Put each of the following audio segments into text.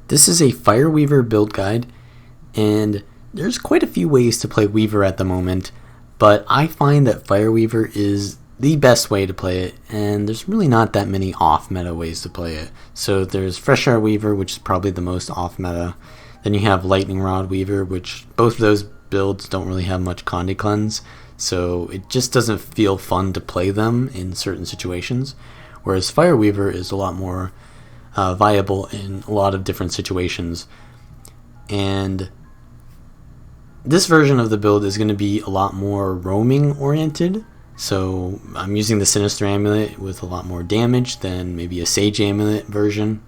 This is a Fire Weaver build guide, and there's quite a few ways to play Weaver at the moment, but I find that Fire Weaver is the best way to play it, and there's really not that many off-meta ways to play it. So there's Fresh Air Weaver, which is probably the most off-meta. Then you have Lightning Rod Weaver, which both of those builds don't really have much Conde Cleanse, so it just doesn't feel fun to play them in certain situations. Whereas Fire Weaver is a lot more viable in a lot of different situations. And this version of the build is going to be a lot more roaming oriented. So I'm using the Sinister Amulet with a lot more damage than maybe a Sage Amulet version.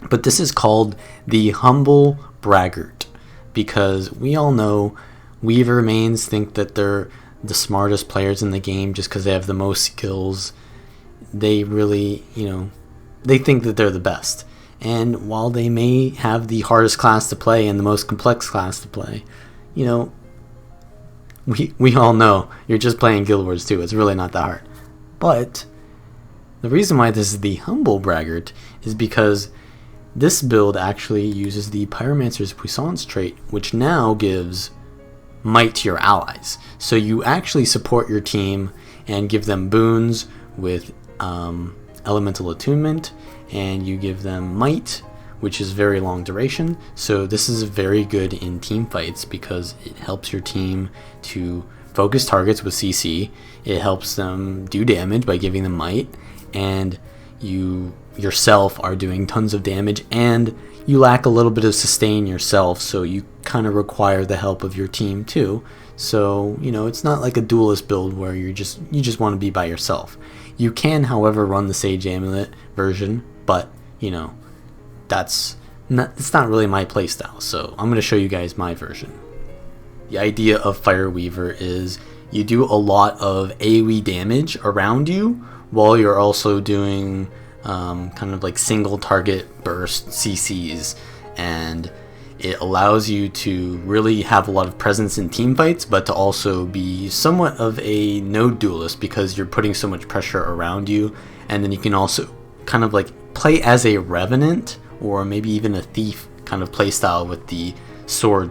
But this is called the Humble Braggart, because we all know Weaver mains think that they're the smartest players in the game just because they have the most skills. They really, they think that they're the best. And while they may have the hardest class to play and the most complex class to play, we all know you're just playing Guild Wars 2. It's really not that hard. But the reason why this is the Humble Braggart is because this build actually uses the Pyromancer's Puissance trait, which now gives might to your allies. So you actually support your team and give them boons with elemental attunement, and you give them might, which is very long duration. So this is very good in team fights because it helps your team to focus targets with CC. It helps them do damage by giving them might, and you yourself are doing tons of damage, and you lack a little bit of sustain yourself, so you kind of require the help of your team too. So it's not like a duelist build where you just want to be by yourself. You can, however, run the Sage Amulet version, but it's not really my playstyle, so I'm going to show you guys my version. The idea of Fire Weaver is you do a lot of AoE damage around you while you're also doing kind of like single target burst CCs, and it allows you to really have a lot of presence in team fights, but to also be somewhat of a node duelist because you're putting so much pressure around you. And then you can also kind of like play as a revenant or maybe even a thief kind of playstyle with the sword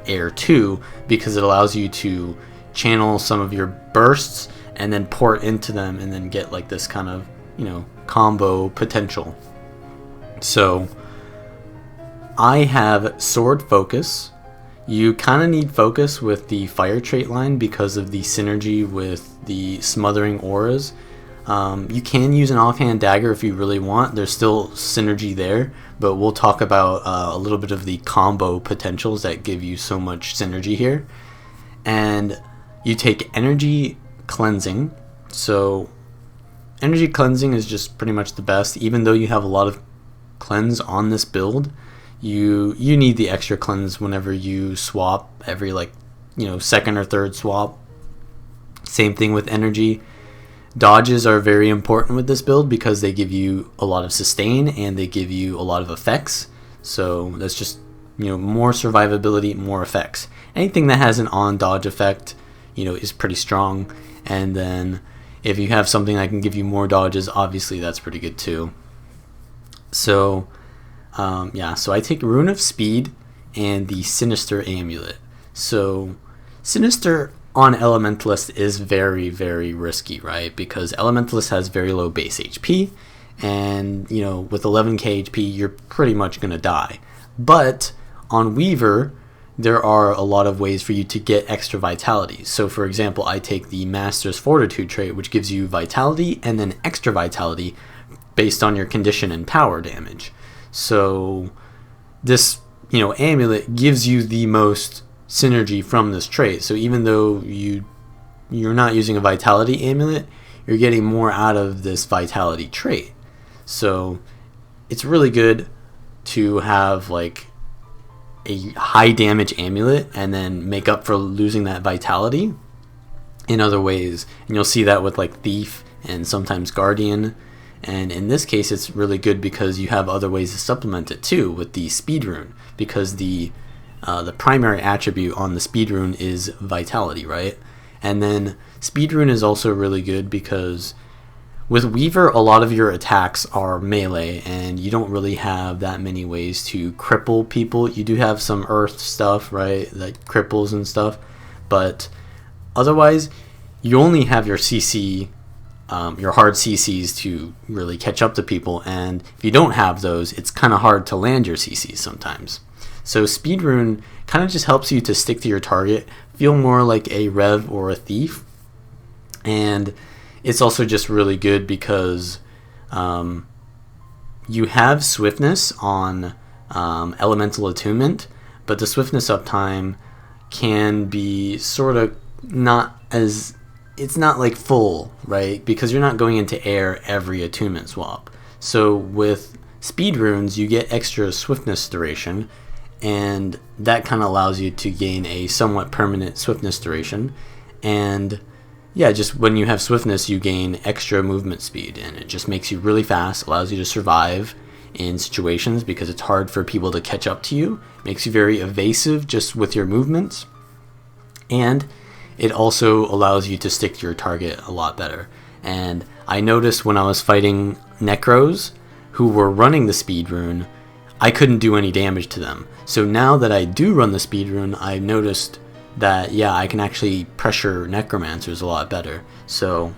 air too, because it allows you to channel some of your bursts and then pour into them and then get like this kind of combo potential. So I have sword focus. You kind of need focus with the fire trait line because of the synergy with the smothering auras. You can use an offhand dagger if you really want. There's still synergy there, but we'll talk about a little bit of the combo potentials that give you so much synergy here. And you take energy cleansing. So energy cleansing is just pretty much the best. Even though you have a lot of cleanse on this build, you need the extra cleanse whenever you swap, every second or third swap. Same thing with energy. Dodges are very important with this build because they give you a lot of sustain and they give you a lot of effects. So that's just more survivability, more effects. Anything that has an on dodge effect is pretty strong. And then if you have something that can give you more dodges, obviously that's pretty good too. So so I take Rune of Speed and the Sinister Amulet. So Sinister on Elementalist is very, very risky, right? Because Elementalist has very low base HP, and with 11k HP you're pretty much gonna die. But on Weaver there are a lot of ways for you to get extra vitality. So for example, I take the Master's Fortitude trait, which gives you vitality and then extra vitality based on your condition and power damage. So this amulet gives you the most synergy from this trait. So even though you're not using a vitality amulet, you're getting more out of this vitality trait. So it's really good to have like a high damage amulet and then make up for losing that vitality in other ways. And you'll see that with like Thief and sometimes Guardian. And in this case it's really good because you have other ways to supplement it too with the Speed Rune, because the primary attribute on the Speed Rune is vitality, right? And then Speed Rune is also really good because With Weaver, a lot of your attacks are melee, and you don't really have that many ways to cripple people. You do have some earth stuff, right, like cripples and stuff, but otherwise, you only have your CC, your hard CCs to really catch up to people, and if you don't have those, it's kind of hard to land your CCs sometimes. So Speed Rune kind of just helps you to stick to your target, feel more like a Rev or a Thief, and it's also just really good because you have swiftness on elemental attunement, but the swiftness uptime can be sort of not as, it's not like full, right? Because you're not going into air every attunement swap. So with speed runes, you get extra swiftness duration, and that kind of allows you to gain a somewhat permanent swiftness duration. And yeah, just when you have swiftness, you gain extra movement speed, and it just makes you really fast, allows you to survive in situations because it's hard for people to catch up to you, makes you very evasive just with your movements, and it also allows you to stick to your target a lot better. And I noticed when I was fighting Necros who were running the speed rune, I couldn't do any damage to them. So now that I do run the speed rune, I noticed that, yeah, I can actually pressure necromancers a lot better. So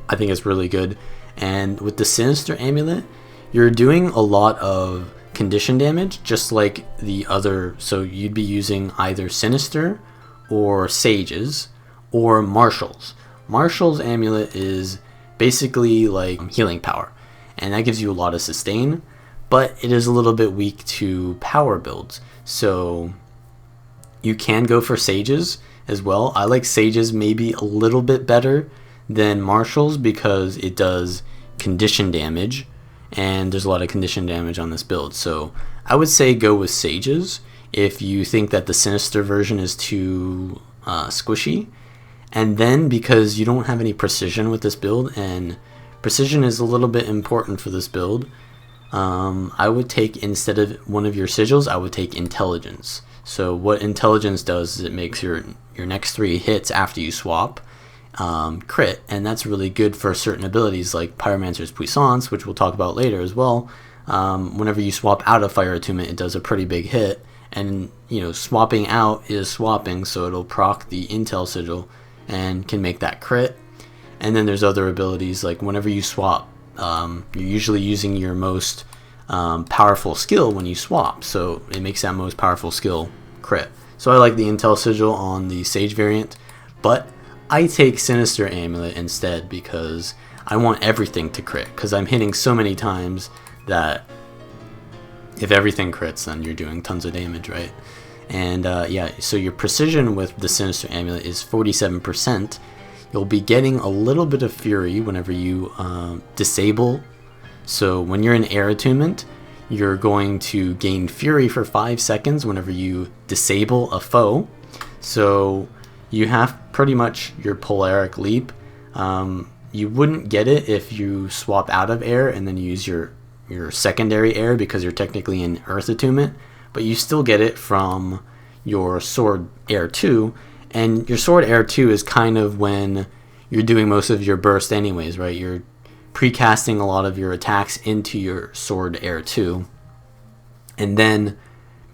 I think it's really good. And with the Sinister amulet, you're doing a lot of condition damage, just like the other. So you'd be using either Sinister or Sages or Marshals. Marshal's amulet is basically like healing power, and that gives you a lot of sustain, but it is a little bit weak to power builds. So you can go for Sages as well. I like Sages maybe a little bit better than Marshals because it does condition damage, and there's a lot of condition damage on this build. So I would say go with Sages if you think that the Sinister version is too squishy. And then, because you don't have any precision with this build, and precision is a little bit important for this build, I would take, instead of one of your sigils, I would take Intelligence. So what Intelligence does is it makes your next 3 hits after you swap crit, and that's really good for certain abilities like Pyromancer's Puissance, which we'll talk about later as well. Whenever you swap out of Fire Attunement, it does a pretty big hit, and you know, swapping out is swapping, so it'll proc the Intel sigil and can make that crit. And then there's other abilities like whenever you swap, you're usually using your most powerful skill when you swap, so it makes that most powerful skill crit. So I like the Intel Sigil on the Sage variant, but I take Sinister Amulet instead because I want everything to crit, because I'm hitting so many times that if everything crits, then you're doing tons of damage, right? And yeah, so your precision with the Sinister Amulet is 47%. You'll be getting a little bit of Fury whenever you disable. So when you're in Air Attunement, you're going to gain Fury for 5 seconds whenever you disable a foe. So you have pretty much your Polaric Leap. You wouldn't get it if you swap out of Air and then use your secondary Air, because you're technically in Earth Attunement, but you still get it from your Sword Air 2. And your Sword Air 2 is kind of when you're doing most of your burst anyways, right? You're precasting a lot of your attacks into your Sword Air 2. And then,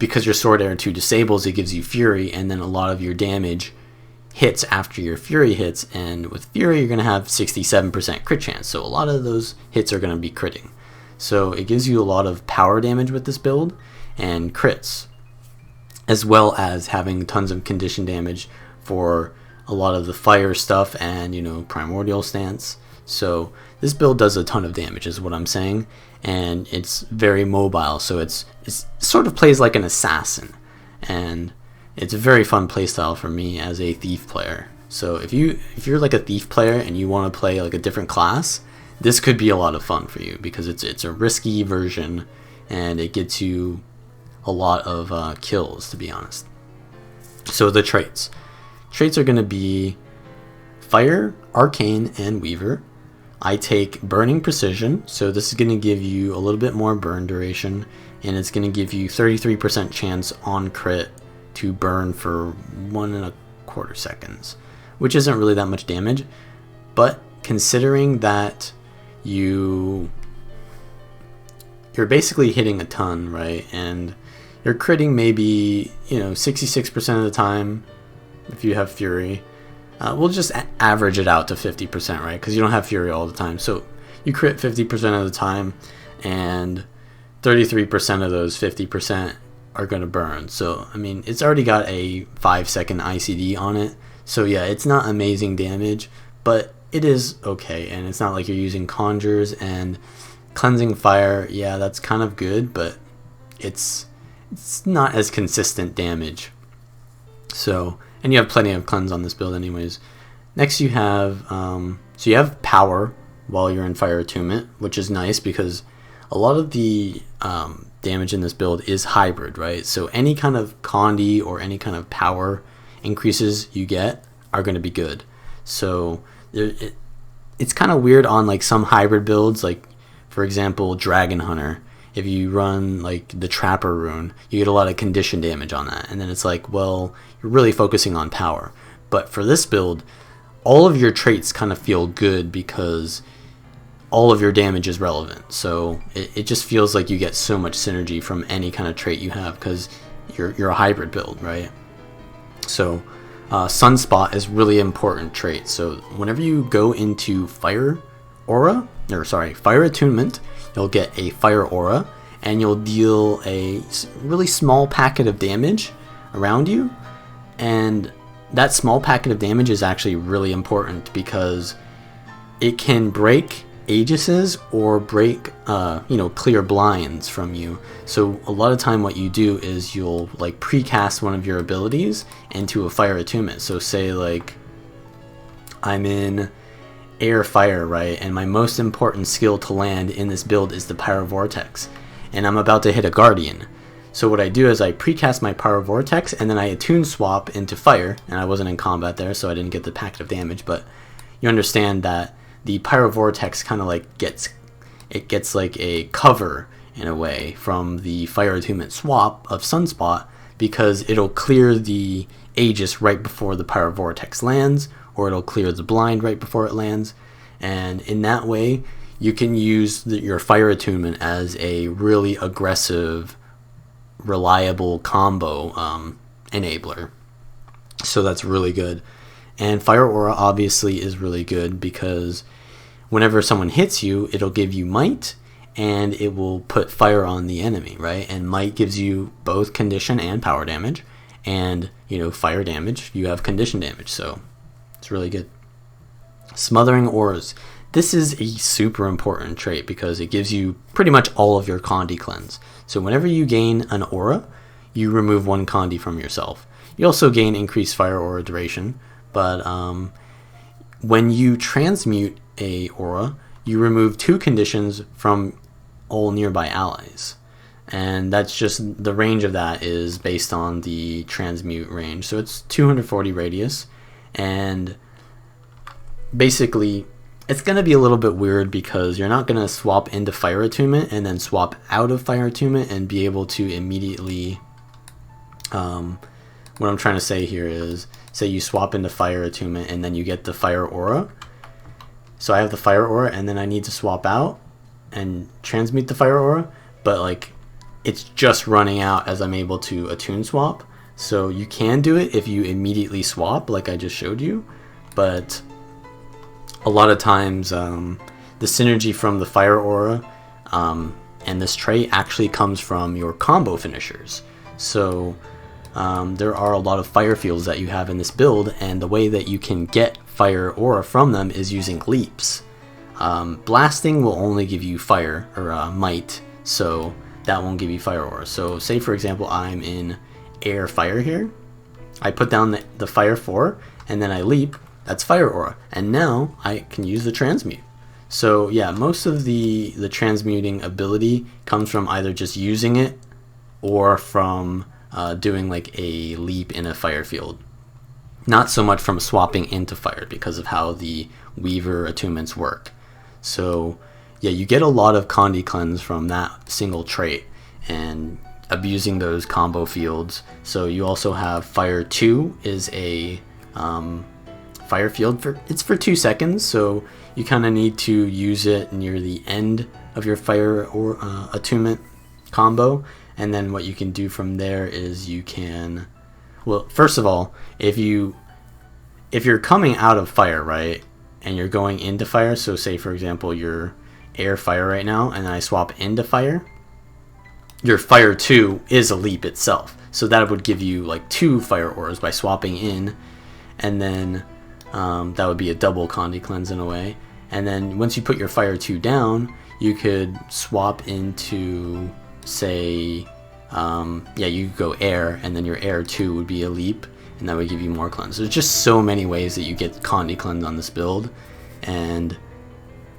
because your Sword Air 2 disables, it gives you Fury, and then a lot of your damage hits after your Fury hits. And with Fury, you're going to have 67% crit chance. So a lot of those hits are going to be critting. So it gives you a lot of power damage with this build and crits, as well as having tons of condition damage for a lot of the fire stuff and, you know, primordial stance. So this build does a ton of damage is what I'm saying, and it's very mobile, so it's sort of plays like an assassin, and it's a very fun playstyle for me as a thief player. So if you're like a thief player and you want to play like a different class, this could be a lot of fun for you, because it's a risky version and it gets you a lot of kills, to be honest. So the traits are going to be Fire, Arcane, and Weaver. I take Burning Precision, so this is going to give you a little bit more burn duration, and it's going to give you 33% chance on crit to burn for 1.25 seconds, which isn't really that much damage, but considering that you're basically hitting a ton, right? And you're critting maybe, 66% of the time if you have Fury. We'll just average it out to 50%, right? Because you don't have Fury all the time. So you crit 50% of the time, and 33% of those 50% are going to burn. So, I mean, it's already got a 5-second ICD on it. So, yeah, it's not amazing damage, but it is okay. And it's not like you're using Conjures, and Cleansing Fire, yeah, that's kind of good, but it's not as consistent damage. So, and you have plenty of cleanse on this build anyways. Next you have, so you have power while you're in Fire Attunement, which is nice because a lot of the damage in this build is hybrid, right? So any kind of Condi or any kind of power increases you get are going to be good. So it's kind of weird on like some hybrid builds, like for example Dragon Hunter. If you run like the Trapper rune, you get a lot of condition damage on that, and then it's like, well, you're really focusing on power. But for this build, all of your traits kind of feel good because all of your damage is relevant. So it just feels like you get so much synergy from any kind of trait you have because you're a hybrid build, right? So Sunspot is really important trait. So whenever you go into Fire Attunement, you'll get a Fire Aura, and you'll deal a really small packet of damage around you. And that small packet of damage is actually really important because it can break Aegises or break, clear blinds from you. So a lot of time what you do is you'll like precast one of your abilities into a Fire Attunement. So say like I'm in Air Fire, right, and my most important skill to land in this build is the Pyro Vortex, and I'm about to hit a Guardian. So what I do is I precast my Pyro Vortex, and then I attune swap into Fire, and I wasn't in combat there, so I didn't get the packet of damage, but you understand that the Pyro Vortex kind of like gets like a cover in a way from the Fire Attunement swap of Sunspot, because it'll clear the Aegis right before the Pyro Vortex lands, or it'll clear the blind right before it lands. And in that way, you can use your Fire Attunement as a really aggressive, reliable combo enabler. So that's really good. And Fire Aura obviously is really good because whenever someone hits you, it'll give you Might, and it will put fire on the enemy, right? And Might gives you both condition and power damage, and fire damage, you have condition damage, so it's really good. Smothering Auras. This is a super important trait because it gives you pretty much all of your Condi cleanse. So whenever you gain an aura, you remove one Condi from yourself. You also gain increased fire aura duration, but when you transmute a aura, you remove 2 conditions from all nearby allies. And that's just, the range of that is based on the transmute range. So it's 240 radius, and basically it's going to be a little bit weird because you're not going to swap into Fire Attunement and then swap out of Fire Attunement and be able to immediately, what I'm trying to say here is, say you swap into Fire Attunement and then you get the Fire Aura. So I have the Fire Aura and then I need to swap out and transmute the Fire Aura, but like it's just running out as I'm able to attune swap. So you can do it if you immediately swap like I just showed you, but a lot of times the synergy from the Fire Aura and this trait actually comes from your combo finishers. So there are a lot of fire fields that you have in this build, and the way that you can get Fire Aura from them is using leaps. Blasting will only give you fire or might, so that won't give you Fire Aura. So say for example I'm in Air Fire here, I put down the Fire 4 and then I leap, that's Fire Aura, and now I can use the transmute. So yeah, most of the transmuting ability comes from either just using it or from doing like a leap in a fire field. Not so much from swapping into fire because of how the Weaver attunements work. So yeah, you get a lot of Condi cleanse from that single trait and abusing those combo fields. So you also have Fire 2 is a fire field it's for 2 seconds, so you kind of need to use it near the end of your fire or attunement combo, and then what you can do from there is you can, well, first of all, if you're coming out of fire, right, and you're going into fire, so say for example you're air fire right now and I swap into fire, your fire 2 is a leap itself, so that would give you like 2 fire auras by swapping in, and then that would be a double Condi cleanse in a way. And then once you put your fire 2 down, you could swap into, say, you could go air, and then your air 2 would be a leap, and that would give you more cleanse. There's just so many ways that you get Condi cleanse on this build, and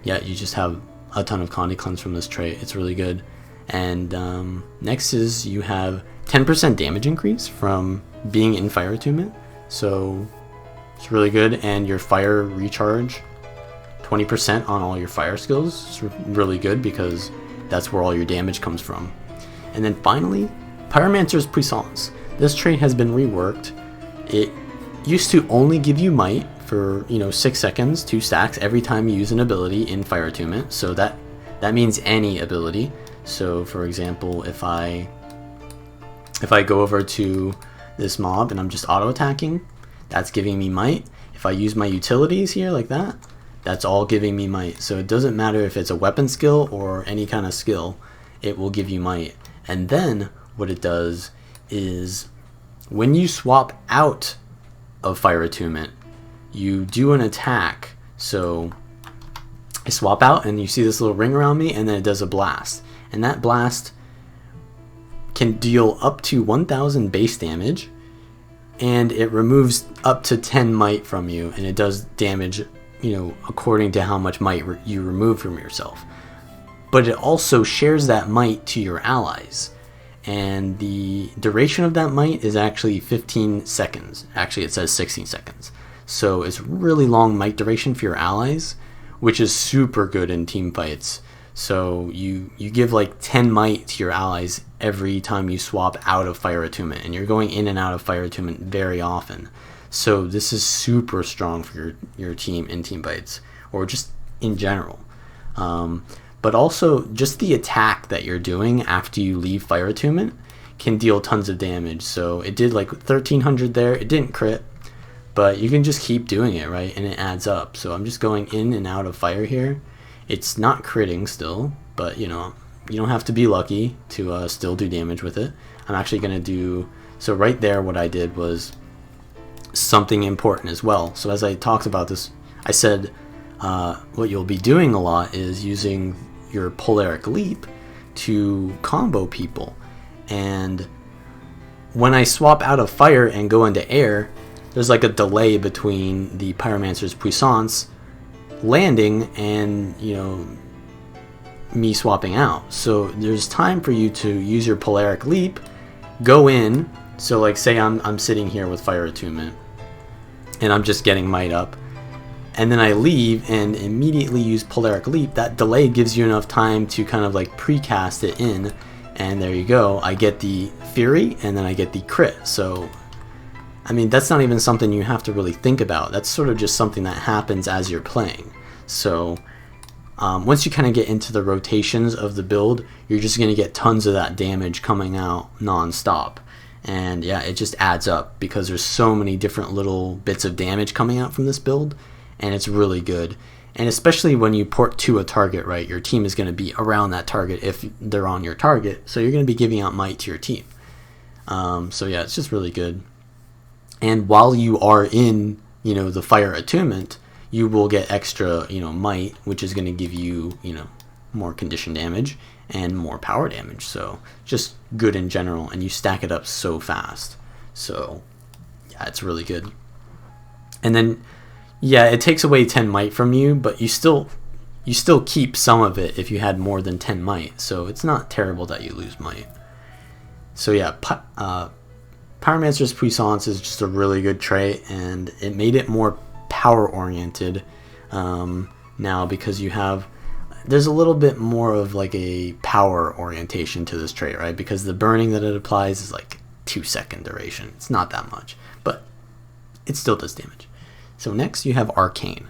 yeah, you just have a ton of Condi cleanse from this trait. It's really good. And next is you have 10% damage increase from being in fire attunement, so it's really good. And your fire recharge 20% on all your fire skills. It's really good because that's where all your damage comes from. And then finally, Pyromancer's Puissance. This trait has been reworked. It used to only give you might for 6 seconds, 2 stacks every time you use an ability in fire attunement. So that means any ability. So for example, if I go over to this mob and I'm just auto attacking, that's giving me might. If I use my utilities here like that, that's all giving me might. So it doesn't matter if it's a weapon skill or any kind of skill, it will give you might. And then what it does is when you swap out of fire attunement, you do an attack. So I swap out and you see this little ring around me, and then it does a blast. And that blast can deal up to 1000 base damage, and it removes up to 10 might from you, and it does damage, according to how much might you remove from yourself. But it also shares that might to your allies, and the duration of that might is actually 15 seconds. Actually, it says 16 seconds. So it's really long might duration for your allies, which is super good in team fights. So you give like 10 might to your allies every time you swap out of fire attunement, and you're going in and out of fire attunement very often. So this is super strong for your team in team fights, or just in general. But also just the attack that you're doing after you leave fire attunement can deal tons of damage. So it did like 1300 there. It didn't crit, but you can just keep doing it, right? And it adds up. So I'm just going in and out of fire here. It's not critting still, but you don't have to be lucky to still do damage with it. I'm actually going to do, so right there what I did was something important as well. So as I talked about this, I said what you'll be doing a lot is using your Polaric Leap to combo people. And when I swap out of fire and go into air, there's like a delay between the Pyromancer's Puissance landing and me swapping out. So there's time for you to use your Polaric Leap, go in. So like say I'm sitting here with fire attunement and I'm just getting might up, and then I leave and immediately use Polaric Leap. That delay gives you enough time to kind of like precast it in, and there you go. I get the Fury and then I get the crit. So I mean, that's not even something you have to really think about. That's sort of just something that happens as you're playing. So once you kind of get into the rotations of the build, you're just going to get tons of that damage coming out non-stop. And yeah, it just adds up because there's so many different little bits of damage coming out from this build, and it's really good. And especially when you port to a target, right, your team is going to be around that target if they're on your target. So you're going to be giving out might to your team. So yeah, it's just really good. And while you are in, the fire attunement, you will get extra, might, which is going to give you, more condition damage and more power damage. So just good in general, and you stack it up so fast. So yeah, it's really good. And then, yeah, it takes away 10 might from you, but you still keep some of it if you had more than 10 might. So it's not terrible that you lose might. So yeah, Pyromancer's Puissance is just a really good trait, and it made it more power oriented now because there's a little bit more of like a power orientation to this trait, right? Because the burning that it applies is like 2-second duration. It's not that much, but it still does damage. So next you have Arcane.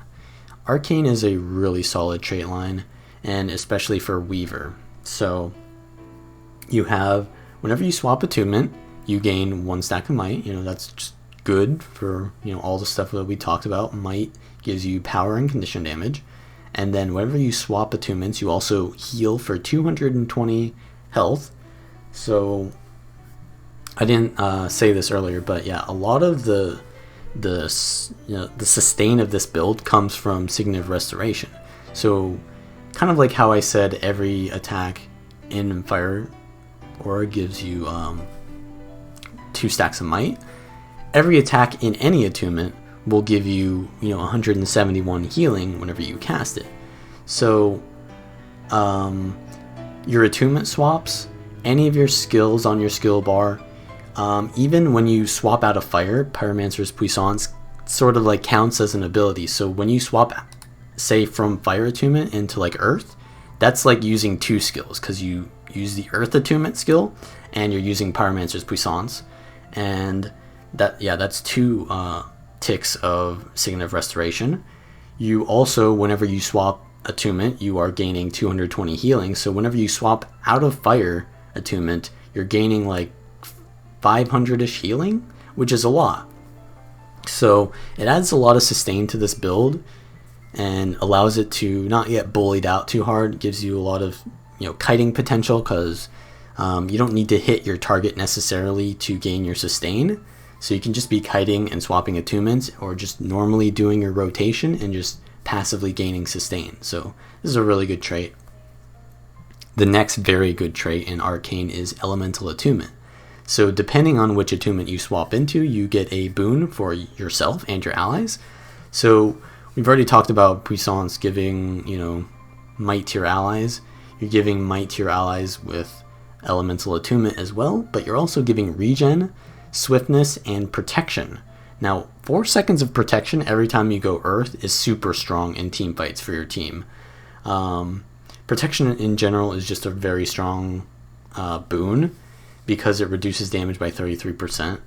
Arcane is a really solid trait line, and especially for Weaver. So you have, whenever you swap attunement, you gain 1 stack of might. That's just good for all the stuff that we talked about. Might gives you power and condition damage. And then whenever you swap attunements, you also heal for 220 health. So I didn't say this earlier, but yeah, a lot of the sustain of this build comes from Signet Restoration. So kind of like how I said every attack in Fire Aura gives you 2 stacks of might. Every attack in any attunement will give you 171 healing whenever you cast it. So your attunement swaps, any of your skills on your skill bar, even when you swap out of fire, Pyromancer's Puissance sort of like counts as an ability. So when you swap, say, from fire attunement into like earth, that's like using 2 skills, because you use the earth attunement skill and you're using Pyromancer's Puissance, and that's 2 ticks of Signet of Restoration. You also, whenever you swap attunement, you are gaining 220 healing. So whenever you swap out of fire attunement, you're gaining like 500-ish healing, which is a lot. So it adds a lot of sustain to this build and allows it to not get bullied out too hard. It gives you a lot of kiting potential, because you don't need to hit your target necessarily to gain your sustain. So you can just be kiting and swapping attunements, or just normally doing your rotation and just passively gaining sustain. So this is a really good trait. The next very good trait in Arcane is Elemental Attunement. So depending on which attunement you swap into, you get a boon for yourself and your allies. So we've already talked about Puissance giving, might to your allies. You're giving might to your allies with Elemental Attunement as well, but you're also giving regen, swiftness, and protection. Now, 4 seconds of protection every time you go earth is super strong in team fights for your team. Protection in general is just a very strong boon, because it reduces damage by 33%,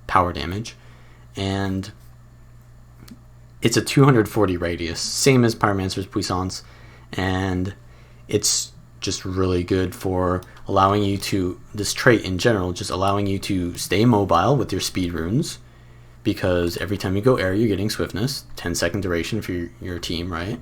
power damage, and it's a 240 radius, same as Pyromancer's Puissance, and it's just really good for allowing you to, this trait in general, just allowing you to stay mobile with your speed runes, because every time you go air, you're getting swiftness, 10-second duration for your team, right?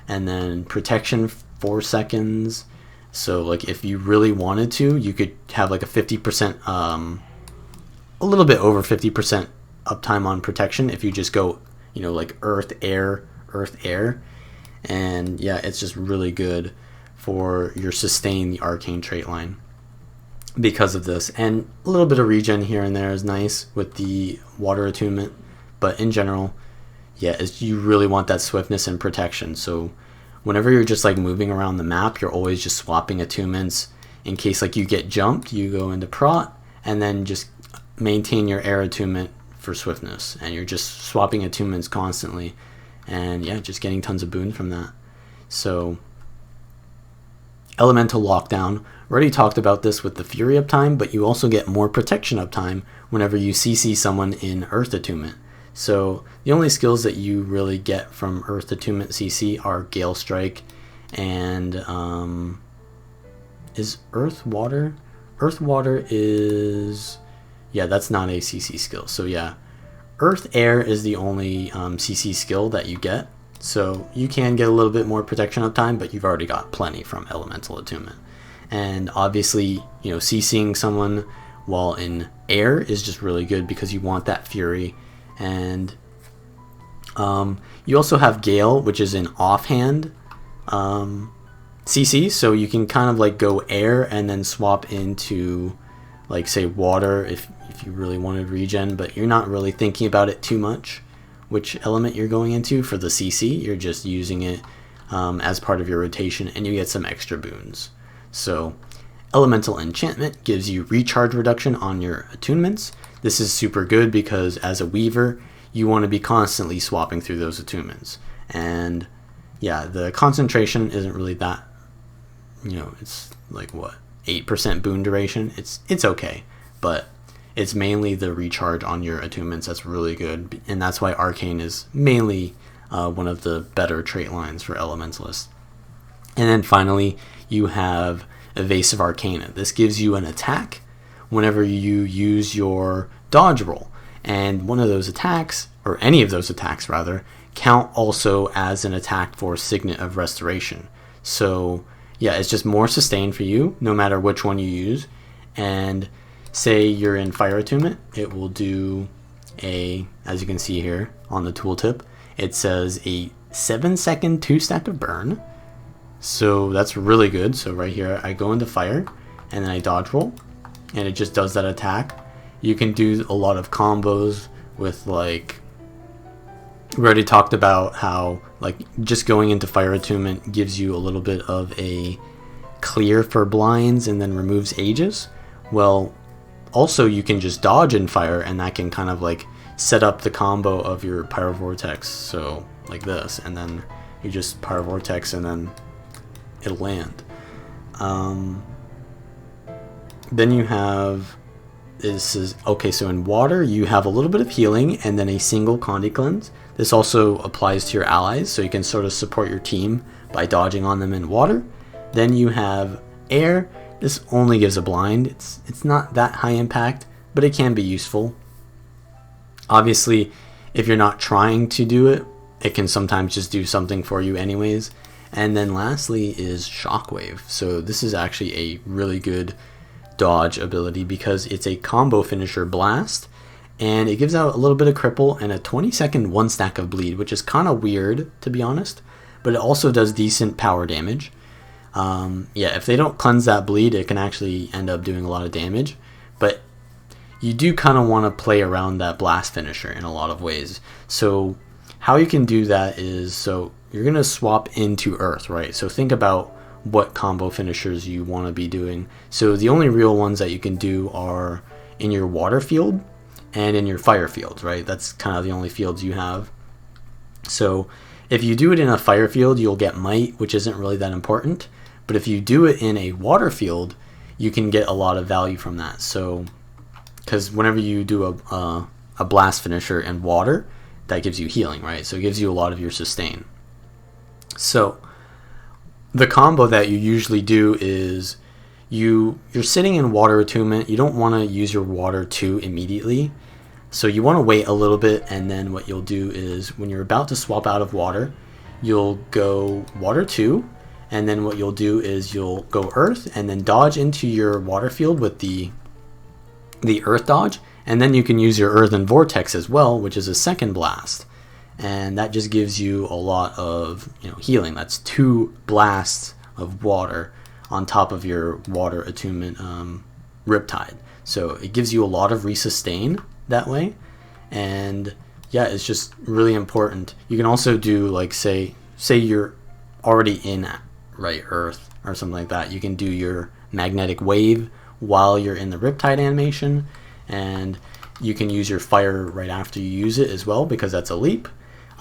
And then protection, 4 seconds. So like if you really wanted to, you could have like a 50%, a little bit over 50% uptime on protection if you just go, like earth, air, and yeah, it's just really good for your sustain, the Arcane trait line, because of this. And a little bit of regen here and there is nice with the water attunement, but in general, yeah, you really want that swiftness and protection. So whenever you're just like moving around the map, you're always just swapping attunements. In case like you get jumped, you go into prot and then just maintain your air attunement for swiftness, and you're just swapping attunements constantly, and yeah, just getting tons of boon from that. So Elemental Lockdown, we already talked about this with the Fury uptime, but you also get more protection uptime whenever you CC someone in Earth attunement. So the only skills that you really get from Earth attunement CC are Gale Strike and is Earth Water? Earth Water is, yeah, that's not a CC skill. So yeah, Earth Air is the only CC skill that you get. So you can get a little bit more protection uptime, but you've already got plenty from Elemental Attunement. And obviously, CCing someone while in air is just really good, because you want that Fury. And you also have Gale, which is an offhand CC, so you can kind of like go air and then swap into, like, say, water if you really wanted regen, but you're not really thinking about it too much, which element you're going into for the CC. You're just using it as part of your rotation, and you get some extra boons. So Elemental Enchantment gives you recharge reduction on your attunements. This is super good because as a weaver, you want to be constantly swapping through those attunements. And yeah, the concentration isn't really that, it's like what, 8% boon duration. It's okay, but it's mainly the recharge on your attunements that's really good, and that's why Arcane is mainly one of the better trait lines for Elementalist. And then finally, you have Evasive Arcana. This gives you an attack whenever you use your dodge roll. And one of those attacks, or any of those attacks rather, count also as an attack for Signet of Restoration. So yeah, it's just more sustain for you no matter which one you use. And say you're in Fire Attunement, it will do a, as you can see here on the tooltip, it says a 7-second 2-stack of burn. So that's really good. So right here I go into fire and then I dodge roll and it just does that attack. You can do a lot of combos with, like, we already talked about how like just going into Fire Attunement gives you a little bit of a clear for blinds and then removes ages. Well, also you can just dodge in fire and that can kind of like set up the combo of your Pyro Vortex. So like this, and then you just Pyro Vortex and then it'll land. Then you have, this is okay, so in water you have a little bit of healing and then a single Condi Cleanse. This also applies to your allies, so you can sort of support your team by dodging on them in water. Then you have air. This only gives a blind. It's not that high impact, but it can be useful. Obviously, if you're not trying to do it, it can sometimes just do something for you anyways. And then lastly is Shockwave. So this is actually a really good dodge ability because it's a combo finisher blast, and it gives out a little bit of cripple and a 20-second 1-stack of bleed, which is kind of weird to be honest, but it also does decent power damage. Yeah, if they don't cleanse that bleed, it can actually end up doing a lot of damage, but you do kind of want to play around that blast finisher in a lot of ways. So how you can do that is, so you're going to swap into earth, right? So think about what combo finishers you want to be doing. So the only real ones that you can do are in your water field and in your fire fields, right? That's kind of the only fields you have. So if you do it in a fire field, you'll get might, which isn't really that important. But if you do it in a water field, you can get a lot of value from that. So, because whenever you do a blast finisher in water, that gives you healing, right? So it gives you a lot of your sustain. So the combo that you usually do is you're sitting in water attunement. You don't want to use your water 2 immediately. So you want to wait a little bit, and then what you'll do is when you're about to swap out of water, you'll go water 2, and then what you'll do is you'll go earth and then dodge into your water field with the earth dodge, and then you can use your earthen vortex as well, which is a second blast, and that just gives you a lot of healing. That's 2 blasts of water on top of your water attunement Riptide, so it gives you a lot of resustain that way. And yeah, it's just really important. You can also do, like, say you're already in earth or something like that, you can do your magnetic wave while you're in the Riptide animation, and you can use your fire right after you use it as well, because that's a leap.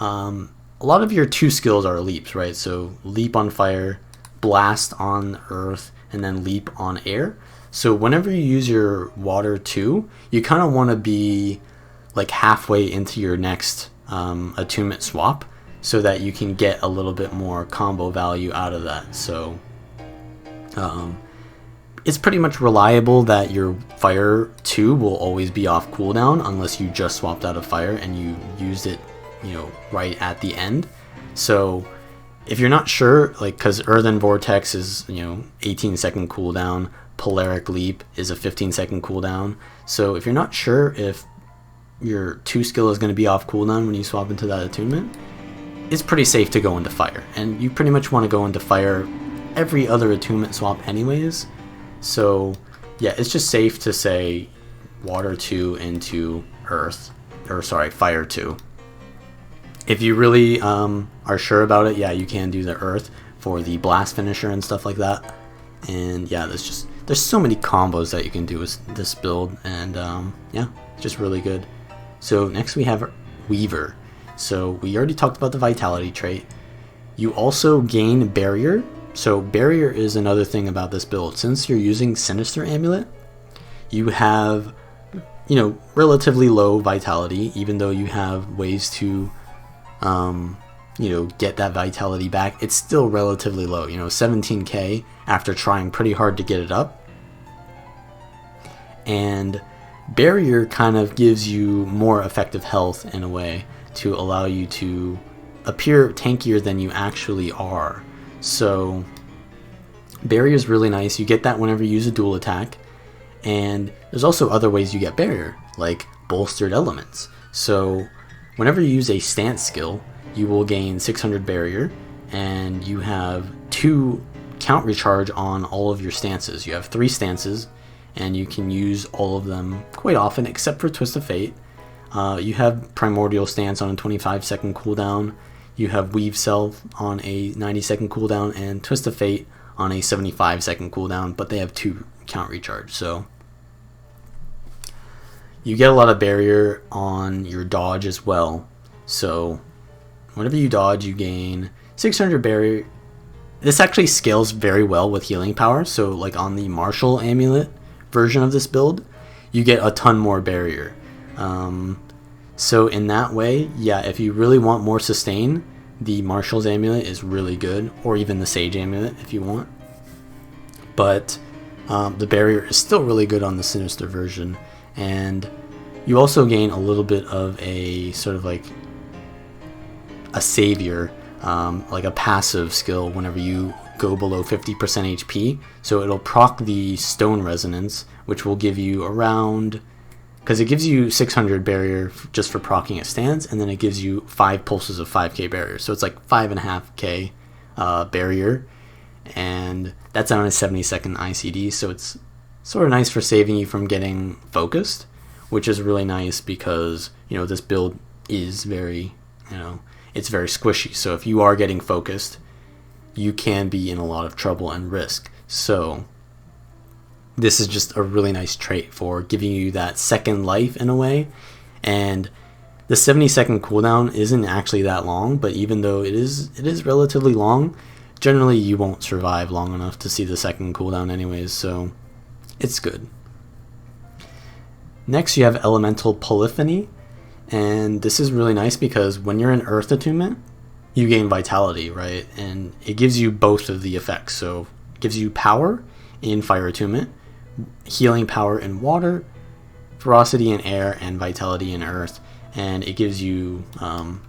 A lot of your 2 skills are leaps, right? So leap on fire, blast on earth, and then leap on air. So whenever you use your water 2, you kind of want to be like halfway into your next attunement swap, so that you can get a little bit more combo value out of that. So it's pretty much reliable that your fire 2 will always be off cooldown unless you just swapped out of fire and you used it right at the end. So if you're not sure, like, because earthen vortex is 18-second cooldown, polaric leap is a 15-second cooldown. So if you're not sure if your 2 skill is going to be off cooldown when you swap into that attunement, it's pretty safe to go into fire, and you pretty much want to go into fire every other attunement swap anyways. So yeah, it's just safe to say water 2 into earth, or sorry, fire 2. If you really are sure about it, yeah, you can do the earth for the blast finisher and stuff like that. And yeah, there's so many combos that you can do with this build, and yeah, it's just really good. So next we have Weaver. So we already talked about the vitality trait. You also gain barrier. So barrier is another thing about this build. Since you're using Sinister Amulet, you have relatively low vitality, even though you have ways to you know, get that vitality back, it's still relatively low. You know, 17k after trying pretty hard to get it up. And barrier kind of gives you more effective health in a way to allow you to appear tankier than you actually are. So barrier is really nice. You get that whenever you use a dual attack. And there's also other ways you get barrier, like bolstered elements. So whenever you use a stance skill, you will gain 600 barrier, and you have 2 count recharge on all of your stances. You have 3 stances, and you can use all of them quite often, except for Twist of Fate. You have Primordial Stance on a 25-second cooldown. You have Weave Self on a 90-second cooldown, and Twist of Fate on a 75-second cooldown, but they have 2 count recharge. So you get a lot of barrier on your dodge as well. So whenever you dodge, you gain 600 barrier. This actually scales very well with healing power. So like on the Marshal amulet version of this build, you get a ton more barrier. So in that way, yeah, if you really want more sustain, the Marshal's amulet is really good, or even the Sage amulet if you want. But the barrier is still really good on the Sinister version, and you also gain a little bit of a sort of like a savior, like a passive skill whenever you go below 50% HP. So it'll proc the Stone Resonance, which will give you around, because it gives you 600 barrier just for proccing a stance, and then it gives you 5 pulses of 5k barrier. So it's like 5.5k barrier, and that's on a 70-second ICD. So it's sort of nice for saving you from getting focused, which is really nice because, you know, this build is very, you know, it's very squishy. So if you are getting focused, you can be in a lot of trouble and risk. So this is just a really nice trait for giving you that second life in a way. And the 70-second cooldown isn't actually that long, but even though it is relatively long, generally you won't survive long enough to see the second cooldown anyways, so it's good. Next you have Elemental Polyphony, and this is really nice because when you're in Earth Attunement, you gain Vitality, right? And it gives you both of the effects. So it gives you power in Fire Attunement, healing power in Water, Ferocity in Air, and Vitality in Earth. And it gives you,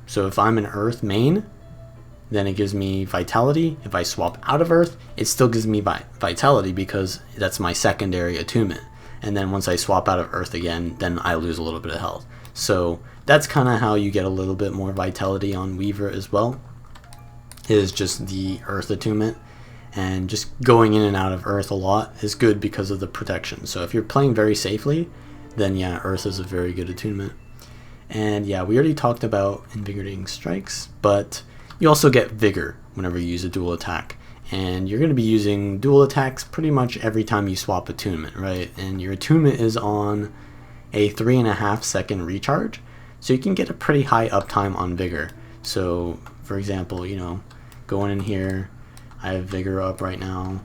so if I'm an Earth main, then it gives me Vitality. If I swap out of Earth, it still gives me Vitality because that's my secondary attunement. And then once I swap out of Earth again, then I lose a little bit of health. So that's kind of how you get a little bit more Vitality on Weaver as well, is just the Earth attunement. And just going in and out of Earth a lot is good because of the protection. So if you're playing very safely, then yeah, Earth is a very good attunement. And yeah, we already talked about Invigorating Strikes, but you also get Vigor whenever you use a dual attack. And you're going to be using dual attacks pretty much every time you swap attunement, right? And your attunement is on a 3.5 second recharge, so you can get a pretty high uptime on Vigor. So for example, you know, going in here, I have Vigor up right now,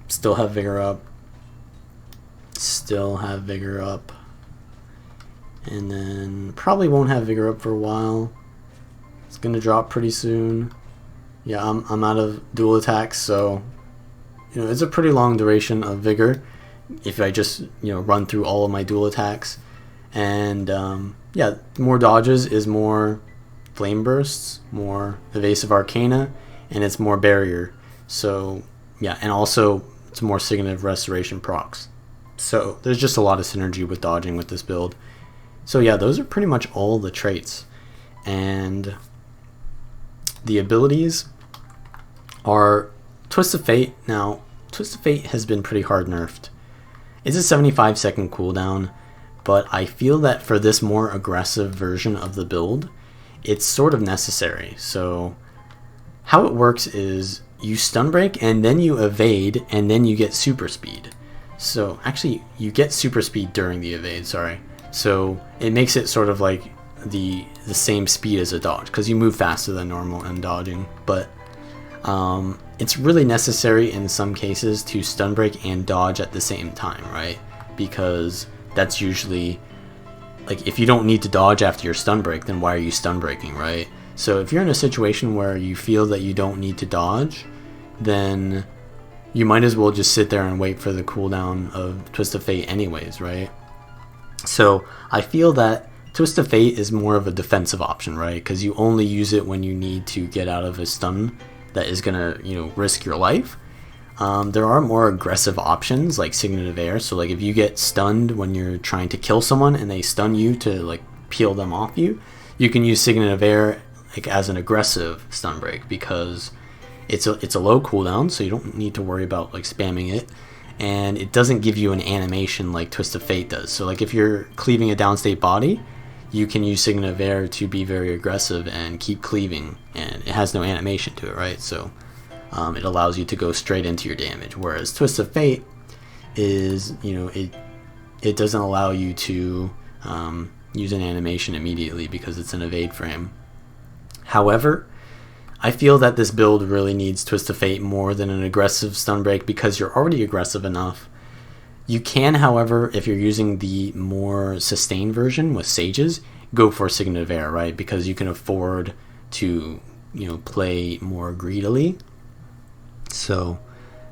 still have Vigor up, still have Vigor up, and then probably won't have Vigor up for a while. It's gonna drop pretty soon. Yeah, I'm out of dual attacks, so you know it's a pretty long duration of Vigor if I just, you know, run through all of my dual attacks. And yeah, more dodges is more Flame Bursts, more Evasive Arcana, and it's more Barrier. So yeah, and also it's more Signative Restoration procs. So there's just a lot of synergy with dodging with this build. So yeah, those are pretty much all the traits. And the abilities are Twist of Fate. Now, Twist of Fate has been pretty hard nerfed. It's a 75-second cooldown, but I feel that for this more aggressive version of the build, it's sort of necessary. So how it works is you stun break and then you evade and then you get super speed. So actually you get super speed during the evade, sorry. So it makes it sort of like the same speed as a dodge because you move faster than normal in dodging. But it's really necessary in some cases to stun break and dodge at the same time, right? Because that's usually, like, if you don't need to dodge after your stun break, then why are you stun breaking, right? So if you're in a situation where you feel that you don't need to dodge, then you might as well just sit there and wait for the cooldown of Twist of Fate anyways, right? So I feel that Twist of Fate is more of a defensive option, right? Because you only use it when you need to get out of a stun that is gonna, risk your life. There are more aggressive options like Signet of Air. So like if you get stunned when you're trying to kill someone and they stun you to like peel them off you, you can use Signet of Air like as an aggressive stun break because it's a low cooldown, so you don't need to worry about like spamming it, and it doesn't give you an animation like Twist of Fate does. So like if you're cleaving a downstate body, you can use Signet of Air to be very aggressive and keep cleaving, and it has no animation to it, right? So it allows you to go straight into your damage, whereas Twist of Fate is, it doesn't allow you to use an animation immediately because it's an evade frame. However, I feel that this build really needs Twist of Fate more than an aggressive stun break because you're already aggressive enough. You can, however, if you're using the more sustained version with Sages, go for Signet of Air, right? Because you can afford to, play more greedily. So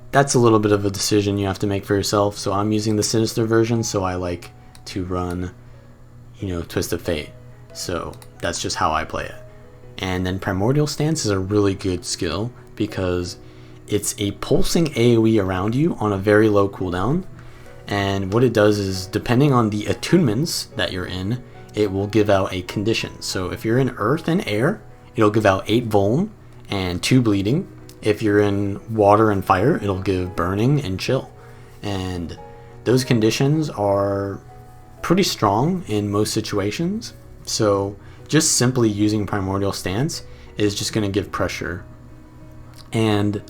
that's a little bit of a decision you have to make for yourself. So I'm using the Sinister version, so I like to run, Twist of Fate. So that's just how I play it. And then Primordial Stance is a really good skill because it's a pulsing AoE around you on a very low cooldown. And what it does is, depending on the attunements that you're in, it will give out a condition. So if you're in Earth and Air, it'll give out 8 Vuln and 2 Bleeding. If you're in Water and Fire, it'll give Burning and Chill. And those conditions are pretty strong in most situations. So just simply using Primordial Stance is just going to give pressure. And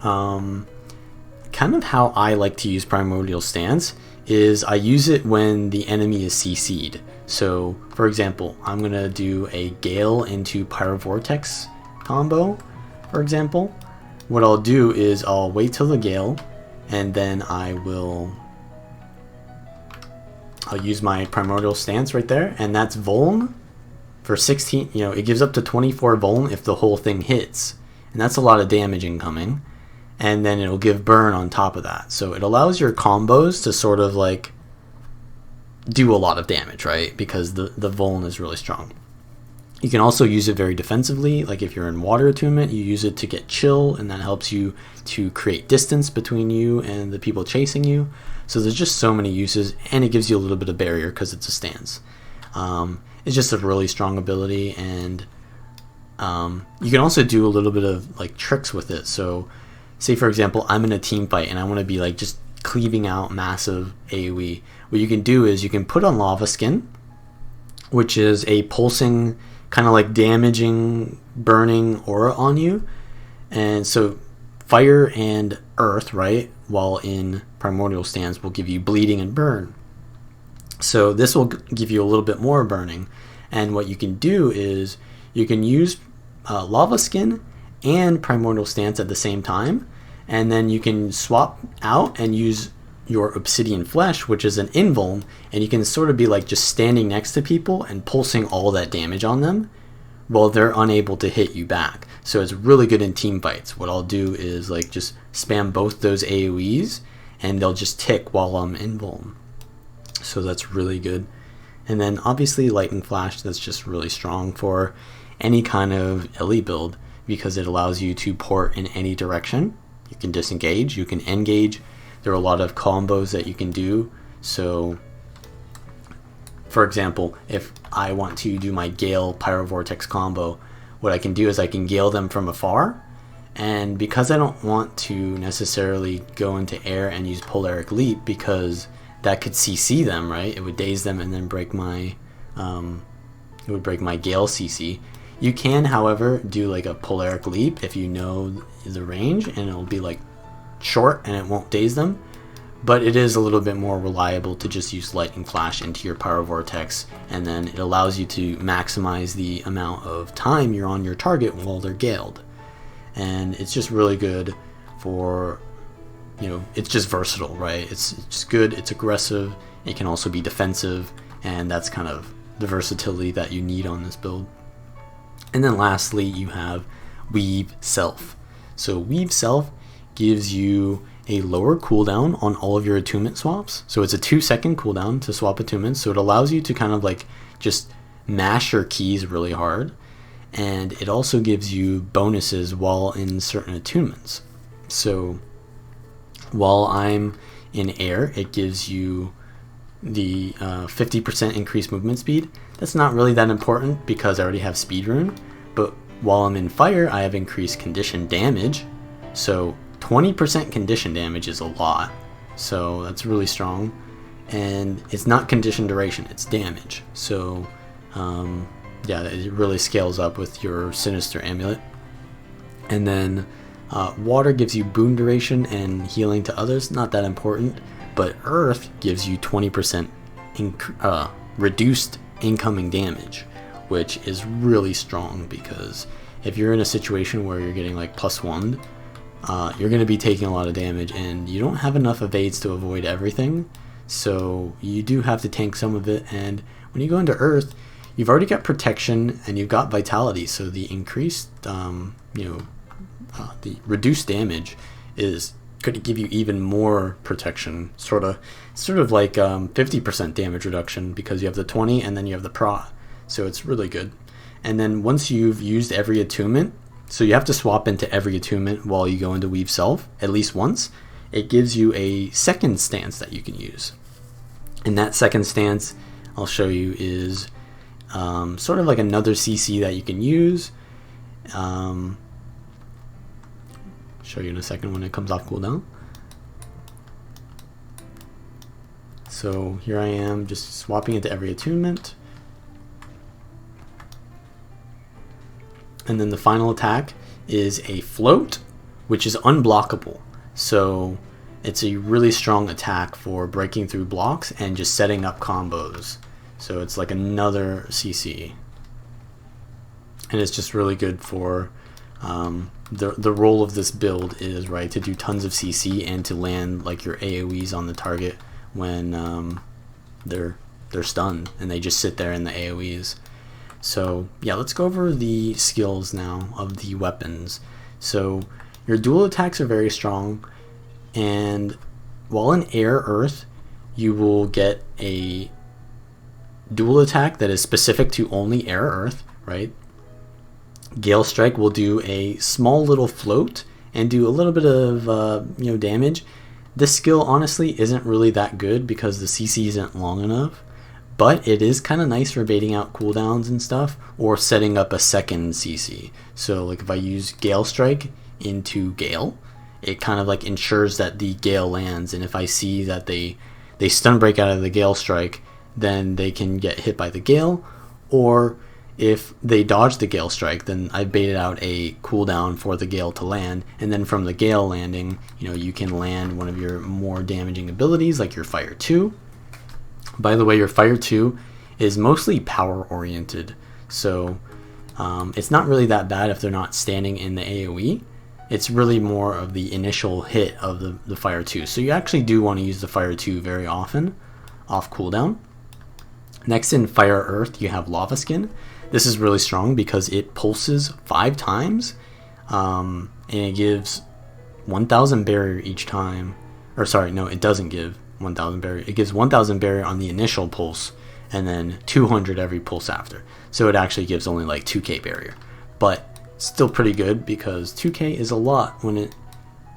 kind of how I like to use Primordial Stance is I use it when the enemy is CC'd. So for example, I'm going to do a Gale into Pyrovortex combo, for example. What I'll do is I'll wait till the Gale, and then I'll use my Primordial Stance right there, and that's Vuln for 16, it gives up to 24 Vuln if the whole thing hits, and that's a lot of damage incoming. And then it'll give Burn on top of that, so it allows your combos to sort of like do a lot of damage, right? Because the Vuln is really strong. You can also use it very defensively, like if you're in Water Attunement, you use it to get Chill, and that helps you to create distance between you and the people chasing you. So there's just so many uses, and it gives you a little bit of barrier because it's a stance. It's just a really strong ability, and you can also do a little bit of like tricks with it. So say for example, I'm in a team fight and I want to be like just cleaving out massive AoE. What you can do is you can put on Lava Skin, which is a pulsing kind of like damaging burning aura on you. And so Fire and Earth, right, while in Primordial Stance will give you Bleeding and Burn. So this will give you a little bit more burning. And what you can do is you can use Lava Skin and Primordial Stance at the same time, and then you can swap out and use your Obsidian Flesh, which is an invuln, and you can sort of be like just standing next to people and pulsing all that damage on them while they're unable to hit you back. So it's really good in team fights. What I'll do is like just spam both those AoEs and they'll just tick while I'm invuln. So that's really good. And then obviously Lightning Flash, that's just really strong for any kind of Ellie build because it allows you to port in any direction. You can disengage, you can engage. There are a lot of combos that you can do. So for example, if I want to do my Gale Pyrovortex combo, what I can do is I can Gale them from afar, and because I don't want to necessarily go into air and use Polaric Leap because that could CC them, right? It would daze them and then break my Gale CC. You can, however, do like a Polaric Leap if you know the range, and it'll be like short and it won't daze them. But it is a little bit more reliable to just use Lightning Flash into your Pyrovortex, and then it allows you to maximize the amount of time you're on your target while they're galed. And it's just really good for, it's just versatile, right? It's just good, it's aggressive, it can also be defensive, and that's kind of the versatility that you need on this build. And then lastly, you have Weave Self. So Weave Self gives you a lower cooldown on all of your attunement swaps. So it's a 2-second cooldown to swap attunements. So it allows you to kind of like just mash your keys really hard. And it also gives you bonuses while in certain attunements. So while I'm in air, it gives you the 50% increased movement speed. That's not really that important because I already have speed rune. But while I'm in fire, I have increased condition damage. So 20% condition damage is a lot. So that's really strong. And it's not condition duration, it's damage. So yeah, it really scales up with your Sinister amulet. And then water gives you boon duration and healing to others, not that important. But earth gives you 20% reduced incoming damage, which is really strong because if you're in a situation where you're getting like +1, you're going to be taking a lot of damage and you don't have enough evades to avoid everything. So you do have to tank some of it. And when you go into earth, you've already got protection and you've got vitality. So the increased, the reduced damage is going to give you even more protection, sort of like 50% damage reduction because you have the 20 and then you have the prot. So it's really good. And then once you've used every attunement, so you have to swap into every attunement while you go into Weave Self at least once, it gives you a second stance that you can use. And that second stance I'll show you is sort of like another CC that you can use. Show you in a second when it comes off cooldown. So here I am just swapping into every attunement. And then the final attack is a float, which is unblockable. So it's a really strong attack for breaking through blocks and just setting up combos. So it's like another CC. And it's just really good for the role of this build is to do tons of CC and to land like your AoEs on the target when they're stunned and they just sit there in the AoEs. So yeah, let's go over the skills now of the weapons. So your dual attacks are very strong, and while in air earth, you will get a dual attack that is specific to only air earth, right? Gale Strike will do a small little float and do a little bit of damage. This skill honestly isn't really that good because the CC isn't long enough, but it is kind of nice for baiting out cooldowns and stuff or setting up a second CC. So like if I use Gale Strike into Gale, it kind of like ensures that the Gale lands, and if I see that they stun break out of the Gale Strike, then they can get hit by the Gale, or if they dodge the Gale Strike, then I baited out a cooldown for the Gale to land, and then from the Gale landing, you can land one of your more damaging abilities like your Fire 2. By the way, your Fire 2 is mostly power oriented, so it's not really that bad if they're not standing in the AoE. It's really more of the initial hit of the Fire 2. So you actually do want to use the Fire 2 very often off cooldown. Next in Fire Earth, you have Lava Skin. This is really strong because it pulses 5 times, and it gives 1000 barrier each time. Or sorry, no, it doesn't give 1000 barrier. It gives 1000 barrier on the initial pulse, and then 200 every pulse after. So it actually gives only like 2k barrier, but still pretty good because 2k is a lot when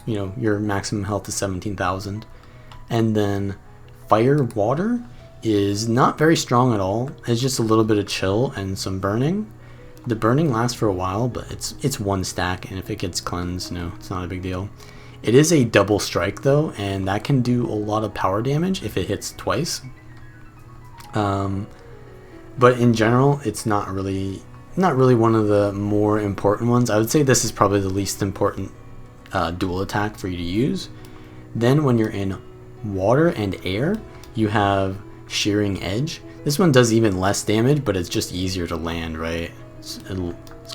your maximum health is 17,000. And then Fire Water is not very strong at all. It's just a little bit of chill and some burning. The burning lasts for a while, but it's 1 stack, and if it gets cleansed, it's not a big deal. It is a double strike though, and that can do a lot of power damage if it hits twice. But in general, it's not really one of the more important ones. I would say this is probably the least important dual attack for you to use. Then when you're in water and air, you have Shearing Edge. This one does even less damage, but it's just easier to land, right? It's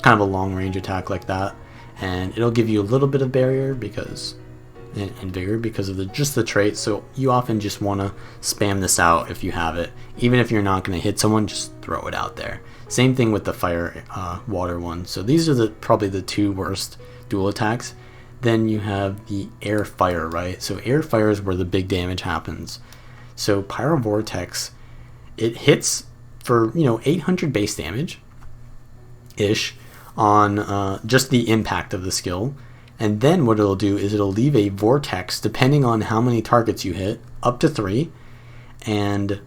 kind of a long range attack like that, and it'll give you a little bit of barrier and vigor because of just the trait. So you often just want to spam this out if you have it. Even if you're not going to hit someone, just throw it out there. Same thing with the fire water one. So these are probably the two worst dual attacks. Then you have the air fire, right? So air fire is where the big damage happens. So Pyro Vortex, it hits for 800 base damage ish on just the impact of the skill. And then what it'll do is it'll leave a vortex, depending on how many targets you hit, up to 3. And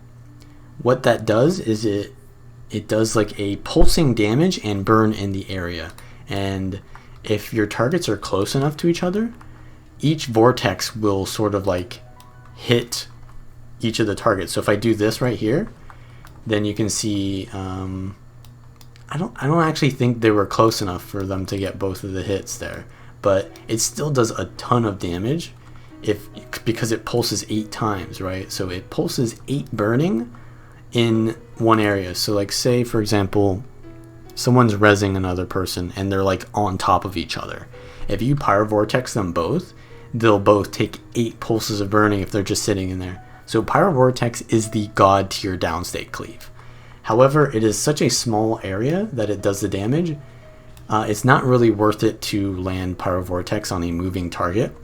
what that does is it does like a pulsing damage and burn in the area. And if your targets are close enough to each other, each vortex will sort of like hit each of the targets. So if I do this right here, then you can see I don't actually think they were close enough for them to get both of the hits there, but it still does a ton of damage because it pulses 8 times, right? So it pulses 8 burning in one area. So like say for example someone's rezzing another person and they're like on top of each other. If you Pyro Vortex them both, they'll both take 8 pulses of burning if they're just sitting in there. So Pyro Vortex is the god tier downstate cleave. However, it is such a small area that it does the damage. It's not really worth it to land Pyro Vortex on a moving target.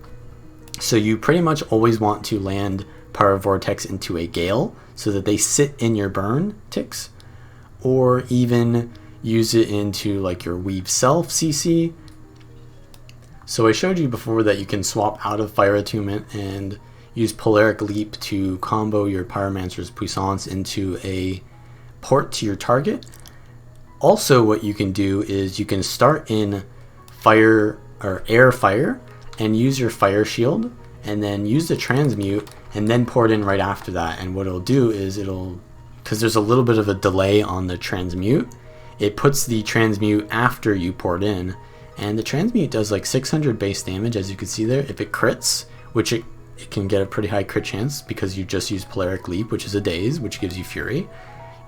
So you pretty much always want to land Pyro Vortex into a gale so that they sit in your burn ticks, or even use it into like your Weave Self CC. So I showed you before that you can swap out of Fire Attunement and use Polaric Leap to combo your Pyromancer's Puissance into a port to your target. Also what you can do is you can start in fire or air fire and use your fire shield, and then use the transmute and then pour it in right after that. And what it'll do is because there's a little bit of a delay on the transmute, it puts the transmute after you pour it in, and the transmute does like 600 base damage, as you can see there. If it crits, which it can get a pretty high crit chance because you just use Polaric Leap, which is a daze, which gives you fury.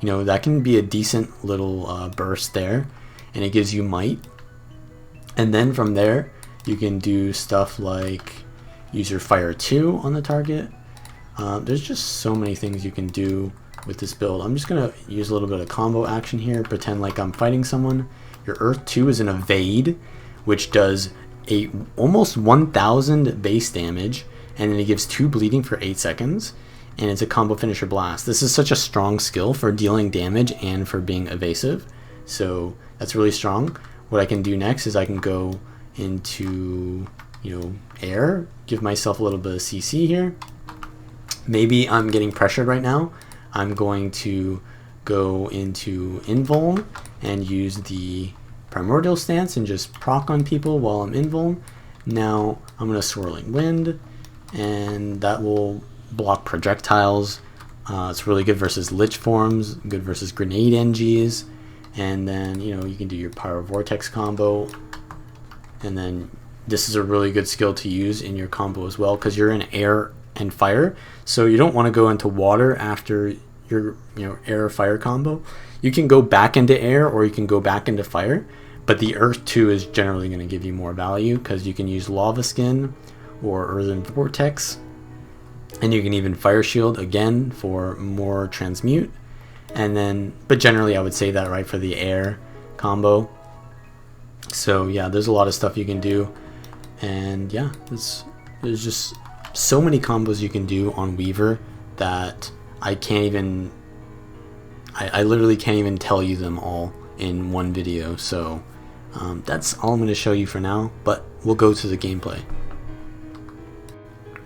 That can be a decent little burst there, and it gives you might. And then from there you can do stuff like use your Fire 2 on the target. There's just so many things you can do with this build. I'm just gonna use a little bit of combo action here, pretend like I'm fighting someone. Your Earth 2 is an evade, which does almost 1000 base damage, and then it gives 2 bleeding for 8 seconds, and it's a combo finisher blast. This is such a strong skill for dealing damage and for being evasive, so that's really strong. What I can do next is I can go into air, give myself a little bit of CC here. Maybe I'm getting pressured right now. I'm going to go into invuln and use the primordial stance and just proc on people while I'm invuln. Now I'm going to swirling wind, and that will block projectiles. It's really good versus lich forms, good versus grenade NGs, and then you can do your Pyro Vortex combo, and then this is a really good skill to use in your combo as well because you're in air and fire, so you don't want to go into water after your air or fire combo. You can go back into air or you can go back into fire, but the Earth 2 is generally going to give you more value because you can use Lava Skin or Earthen Vortex, and you can even Fire Shield again for more transmute. And then, but generally I would say that right for the air combo. So yeah, there's a lot of stuff you can do, and yeah, there's just so many combos you can do on Weaver that I literally can't even tell you them all in one video. So that's all I'm going to show you for now, but we'll go to the gameplay.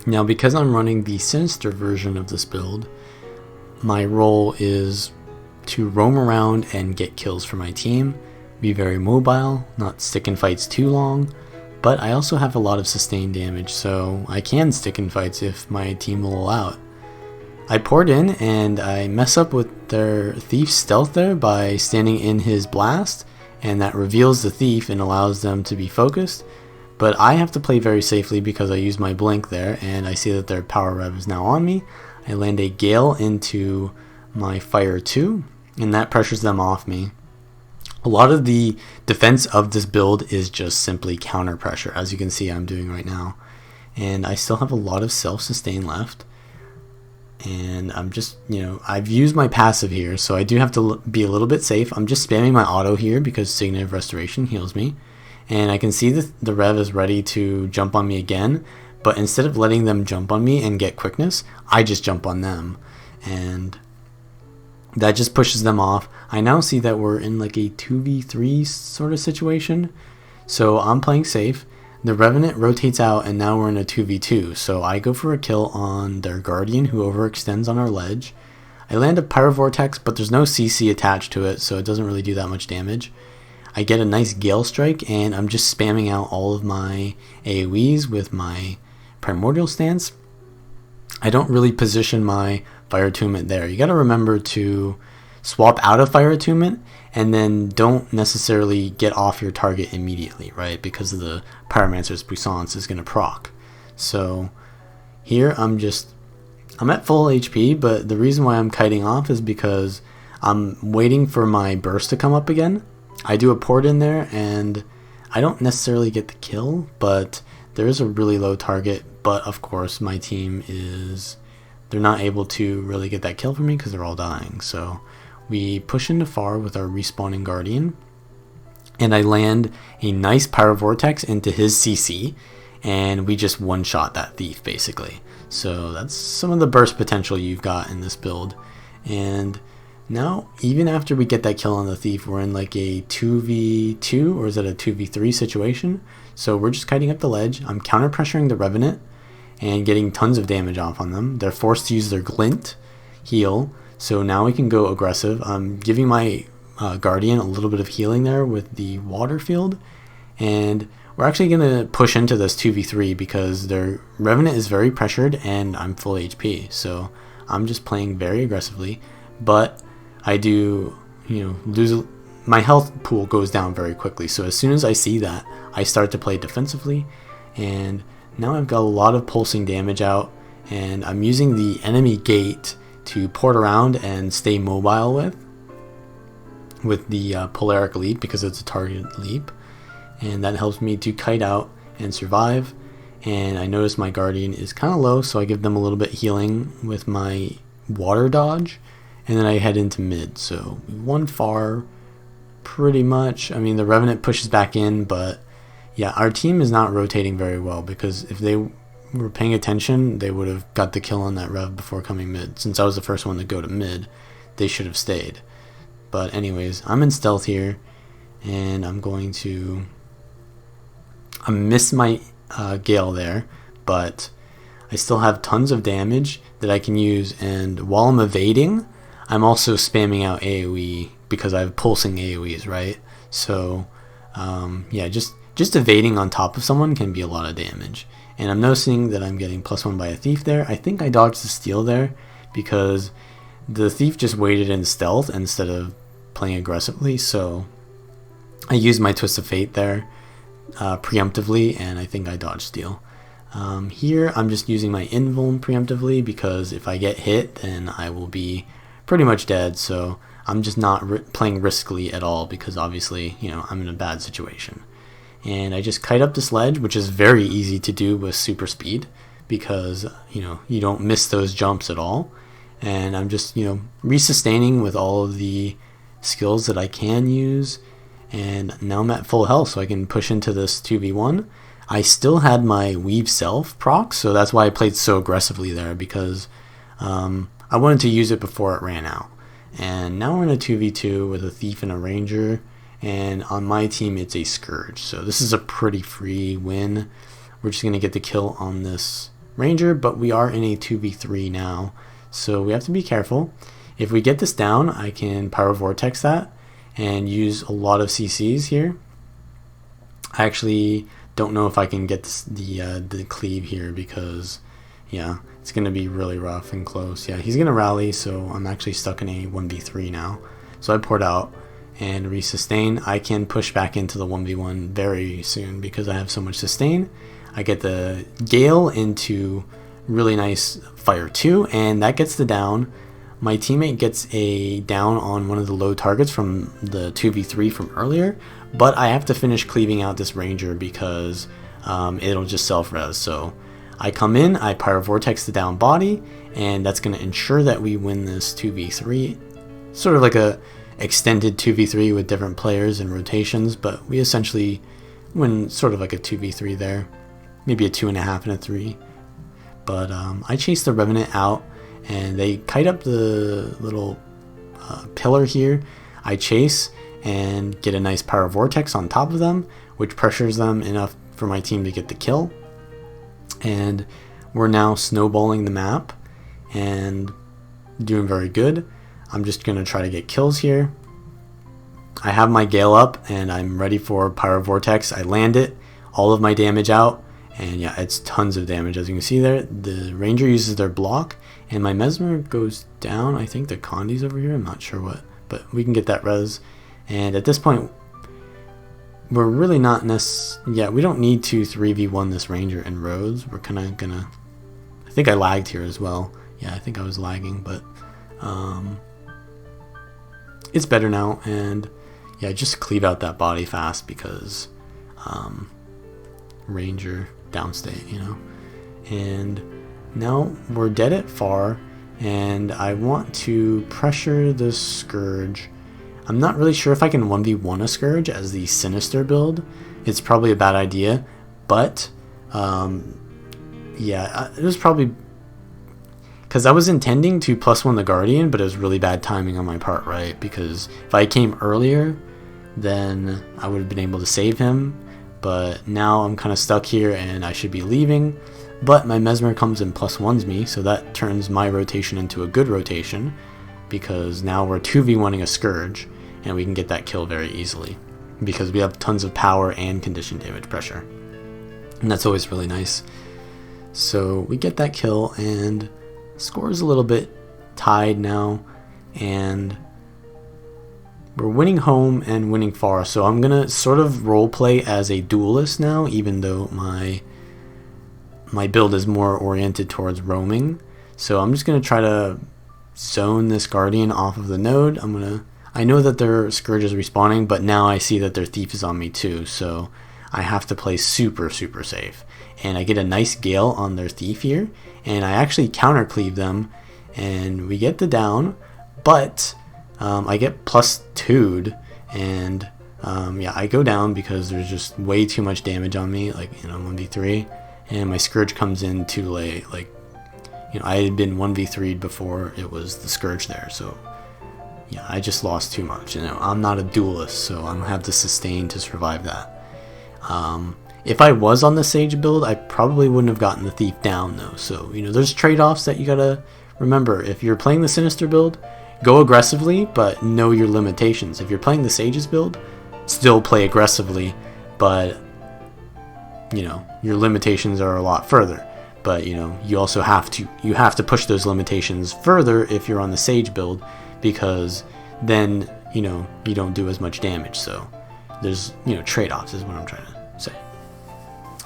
Now, because I'm running the Sinister version of this build, my role is to roam around and get kills for my team, be very mobile, not stick in fights too long, but I also have a lot of sustained damage, so I can stick in fights if my team will allow it. I poured in and I mess up with their thief's stealth there by standing in his blast, and that reveals the thief and allows them to be focused. But I have to play very safely because I use my blink there, and I see that their power rev is now on me. I land a gale into my Fire 2, and that pressures them off me. A lot of the defense of this build is just simply counter pressure, as you can see I'm doing right now. And I still have a lot of self-sustain left. And I'm just, I've used my passive here, so I do have to be a little bit safe. I'm just spamming my auto here because Signet of Restoration heals me. And I can see that the Rev is ready to jump on me again, but instead of letting them jump on me and get quickness, I just jump on them. And that just pushes them off. I now see that we're in like a 2v3 sort of situation, so I'm playing safe. The Revenant rotates out, and now we're in a 2v2, so I go for a kill on their Guardian, who overextends on our ledge. I land a Pyrovortex, but there's no CC attached to it, so it doesn't really do that much damage. I get a nice Gale Strike, and I'm just spamming out all of my AoEs with my Primordial Stance. I don't really position my Fire Attunement there. You gotta remember to swap out of Fire Attunement, and then don't necessarily get off your target immediately, right? Because of the Pyromancer's Puissance is going to proc. So here I'm at full HP, but the reason why I'm kiting off is because I'm waiting for my burst to come up again. I do a port in there, and I don't necessarily get the kill, but there is a really low target. But of course my team they're not able to really get that kill for me because they're all dying. So we push into far with our respawning Guardian, and I land a nice Pyrovortex into his CC, and we just one-shot that Thief basically. So that's some of the burst potential you've got in this build. And now, even after we get that kill on the Thief, we're in like a 2v2, or is it a 2v3 situation? So we're just kiting up the ledge. I'm counter pressuring the Revenant and getting tons of damage off on them. They're forced to use their Glint heal. So now we can go aggressive. I'm giving my Guardian a little bit of healing there with the water field. And we're actually going to push into this 2v3 because their Revenant is very pressured and I'm full HP. So I'm just playing very aggressively. But I do, lose. My health pool goes down very quickly. So as soon as I see that, I start to play defensively. And now I've got a lot of pulsing damage out. And I'm using the enemy gate to port around and stay mobile with the Polaric Leap because it's a targeted leap, and that helps me to kite out and survive. And I notice my Guardian is kind of low, so I give them a little bit healing with my water dodge, and then I head into mid. So we won far pretty much. I mean, the Revenant pushes back in, but yeah, our team is not rotating very well, because if they were paying attention, they would have got the kill on that Rev before coming mid. Since I was the first one to go to mid, they should have stayed. But anyways, I'm in stealth here, and I'm going to... I missed my Gale there, but I still have tons of damage that I can use, and while I'm evading, I'm also spamming out AoE because I have pulsing AoEs, right? So yeah, just evading on top of someone can be a lot of damage. And I'm noticing that I'm getting +1 by a Thief there. I think I dodged the steal there because the Thief just waited in stealth instead of playing aggressively. So I used my Twist of Fate there preemptively, and I think I dodged steal. Here I'm just using my invuln preemptively because if I get hit, then I will be pretty much dead. So I'm just not playing riskily at all because obviously, I'm in a bad situation. And I just kite up this ledge, which is very easy to do with super speed because, you don't miss those jumps at all. And I'm just, resustaining with all of the skills that I can use. And now I'm at full health, so I can push into this 2v1. I still had my Weave Self proc, so that's why I played so aggressively there, because I wanted to use it before it ran out. And now we're in a 2v2 with a Thief and a Ranger. And on my team, it's a Scourge. So this is a pretty free win. We're just going to get the kill on this Ranger, but we are in a 2v3 now. So we have to be careful. If we get this down, I can Pyro Vortex that and use a lot of CCs here. I actually don't know if I can get the cleave here because, yeah, it's going to be really rough and close. Yeah, he's going to rally, so I'm actually stuck in a 1v3 now. So I poured out and resustain. I can push back into the 1v1 very soon because I have so much sustain. I get the Gale into really nice Fire 2, and that gets the down. My teammate gets a down on one of the low targets from the 2v3 from earlier, but I have to finish cleaving out this Ranger because it'll just self-res. So I come in, I Pyro Vortex the down body, and that's going to ensure that we win this 2v3. Sort of like a extended 2v3 with different players and rotations, but we essentially win sort of like a 2v3 there. Maybe a 2.5 and a 3. But I chase the Revenant out, and they kite up the little pillar here. I chase and get a nice Pyro Vortex on top of them, which pressures them enough for my team to get the kill. And we're now snowballing the map and doing very good. I'm just going to try to get kills here. I have my Gale up and I'm ready for Pyro Vortex. I land it, all of my damage out, and yeah, it's tons of damage. As you can see there, the Ranger uses their block and my Mesmer goes down. I think the Condi's over here, I'm not sure what, but we can get that res. And at this point, we're really not we don't need to 3v1 this Ranger and Rhodes. We're kind of gonna, I think I lagged here as well. Yeah, I think I was lagging, but it's better now. And yeah, just cleave out that body fast because Ranger downstate, you know. And now we're dead at far, and I want to pressure the Scourge. I'm not really sure if I can 1v1 a Scourge as the Sinister build. It's probably a bad idea, but yeah, it was probably because I was intending to +1 the Guardian, but it was really bad timing on my part, right? Because if I came earlier, then I would have been able to save him, but now I'm kind of stuck here and I should be leaving. But my Mesmer comes and +1s me, so that turns my rotation into a good rotation, because now we're 2v1ing a Scourge and we can get that kill very easily because we have tons of power and condition damage pressure, and that's always really nice. So we get that kill, and score is a little bit tied now, and we're winning home and winning far. So I'm gonna sort of role play as a duelist now, even though my build is more oriented towards roaming. So I'm just gonna try to zone this Guardian off of the node. I know that their Scourge is respawning, but now I see that their Thief is on me too, so I have to play super safe. And I get a nice Gale on their Thief here, and I actually counter cleave them, and we get the down, but I get +2'd, and yeah, I go down because there's just way too much damage on me, like, you know, 1v3, and my Scourge comes in too late. Like, you know, I had been 1v3'd before it was the Scourge there, so yeah, I just lost too much. You know, I'm not a duelist, so I don't have the sustain to survive that. If I was on the Sage build, I probably wouldn't have gotten the Thief down though. So, you know, there's trade-offs that you gotta remember. If you're playing the Sinister build, go aggressively, but know your limitations. If you're playing the Sage's build, still play aggressively, but, you know, your limitations are a lot further. But, you know, you also have to push those limitations further if you're on the Sage build, because then, you know, you don't do as much damage. So there's, you know, trade-offs is what I'm trying to say.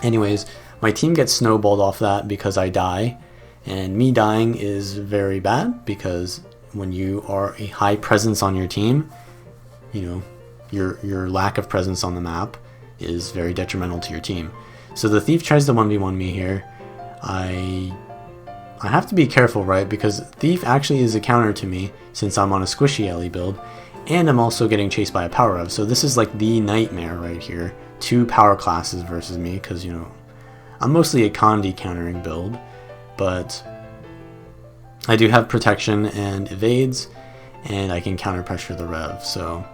Anyways, my team gets snowballed off that because I die, and me dying is very bad because when you are a high presence on your team, you know, your lack of presence on the map is very detrimental to your team. So the Thief tries to 1v1 me here. I have to be careful, right? Because Thief actually is a counter to me since I'm on a squishy Ellie build, and I'm also getting chased by a power rev. So this is like the nightmare right here. 2 power classes versus me, because, you know, I'm mostly a Condi countering build, but I do have protection and evades, and I can counter pressure the rev. So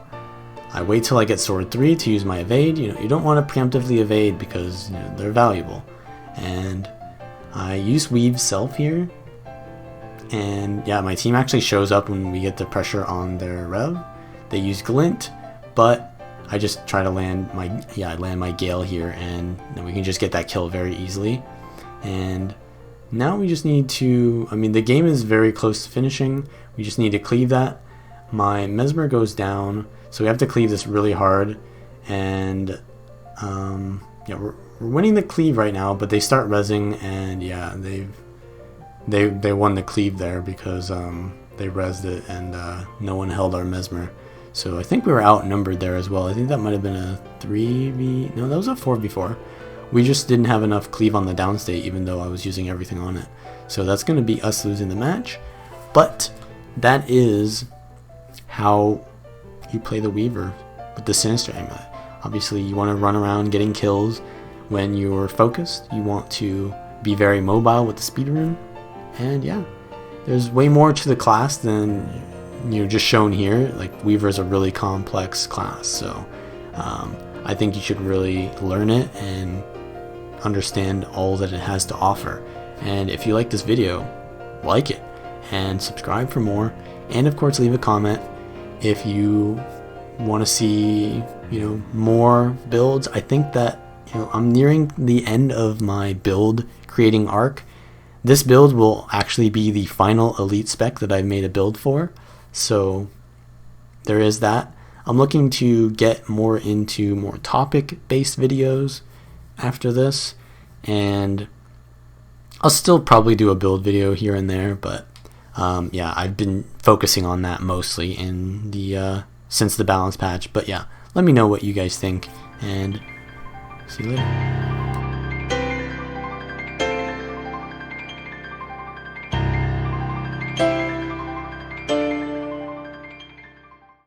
I wait till I get sword 3 to use my evade. You know, you don't want to preemptively evade because, you know, they're valuable. And I use Weave Self here, and yeah, my team actually shows up when we get the pressure on their rev. They use Glint, but I just try to land my Gale here, and then we can just get that kill very easily. And now we just need to, I mean, the game is very close to finishing. We just need to cleave that. My Mesmer goes down, so we have to cleave this really hard. And yeah, we're winning the cleave right now, but they start rezzing, and yeah, they won the cleave there because they rezzed it, and no one held our Mesmer. So I think we were outnumbered there as well. I think that might have been a 3v... No, that was a 4v4. We just didn't have enough cleave on the downstate, even though I was using everything on it. So that's going to be us losing the match. But that is how you play the Weaver with the Sinister amulet. Obviously, you want to run around getting kills when you're focused. You want to be very mobile with the Speed Rune. And yeah, there's way more to the class than just shown here. Like, Weaver is a really complex class, so I think you should really learn it and understand all that it has to offer. And if you like this video, like it and subscribe for more, and of course leave a comment if you want to see more builds. I think that I'm nearing the end of my build creating arc. This build will actually be the final elite spec that I've made a build for, so there is that. I'm looking to get more into more topic based videos after this, and I'll still probably do a build video here and there, but yeah, I've been focusing on that mostly in the since the balance patch. But yeah, let me know what you guys think, and see you later.